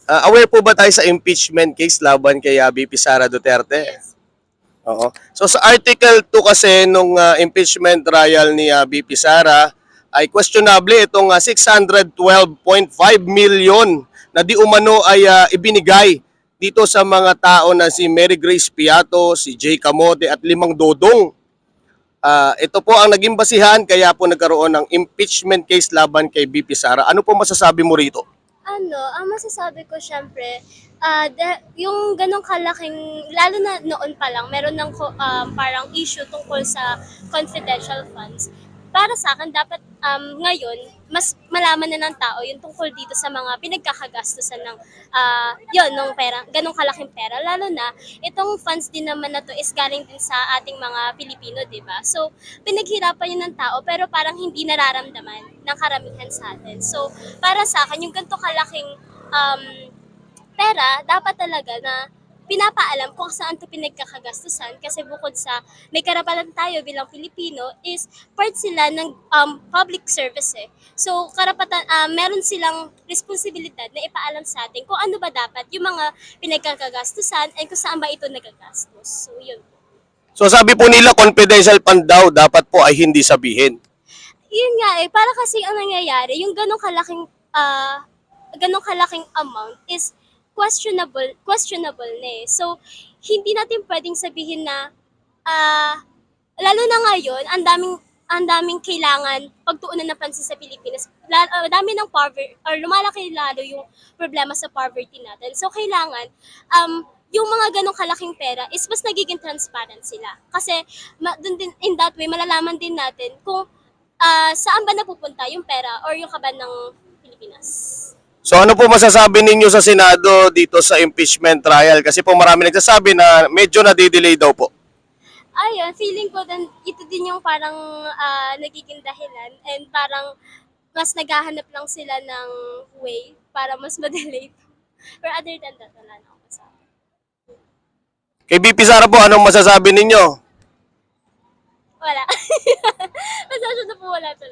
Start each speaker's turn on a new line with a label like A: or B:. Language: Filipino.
A: Aware po ba tayo sa impeachment case laban kay VP Sara Duterte?
B: Yes.
A: Oo. So sa Article 2 kasi nung impeachment trial ni VP Sara ay questionable itong 612.5 million na di umano ay ibinigay dito sa mga tao na si Mary Grace Piato, si Jay Camote at Limang Dodong. Ito po ang naging basihan kaya po nagkaroon ng impeachment case laban kay VP Sara. Ano po masasabi mo rito?
B: Ang masasabi ko syempre, yung ganong kalaking, lalo na noon pa lang, meron ng parang issue tungkol sa confidential funds. Para sa akin, dapat ngayon, mas malaman na ng tao yung tungkol dito sa mga pinagkakagastusan ng, nung pera, ganong kalaking pera. Lalo na, itong funds din naman na to is galing din sa ating mga Pilipino, di ba? So, pinaghirapan yun ng tao, pero parang hindi nararamdaman ng karamihan sa atin. So, para sa akin, yung ganito kalaking pera, dapat talaga na pinapaalam kung saan ito pinagkakagastusan kasi bukod sa may karapatan tayo bilang Pilipino is part sila ng public service eh. So karapatan, meron silang responsibilidad na ipaalam sa atin kung ano ba dapat yung mga pinagkakagastusan and kung saan ba ito nagagastos. So yun.
A: So sabi po nila confidential fund daw dapat po ay hindi sabihin.
B: Yun nga eh, para kasi ang nangyayari, yung ganong kalaking amount is questionable na eh. So, hindi natin pwedeng sabihin na, lalo na ngayon, ang daming kailangan pagtuunan ng pansin sa Pilipinas. Dami ng poverty, or lumalaki lalo yung problema sa poverty natin. So, kailangan, yung mga ganong kalaking pera is mas nagiging transparent sila. Kasi, dun din, in that way, malalaman din natin kung saan ba napupunta yung pera or yung kaban ng Pilipinas.
A: So ano po masasabi ninyo sa Senado dito sa impeachment trial? Kasi po marami nagsasabi na medyo nadidelay daw po.
B: Ayun, feeling ko din, ito din yung parang nagiging dahilan and parang mas naghahanap lang sila ng way para mas ma-delay. But other than that, wala na ako masabi.
A: Kay VP Sara po, anong masasabi ninyo?
B: Wala. Masyado na po wala talaga.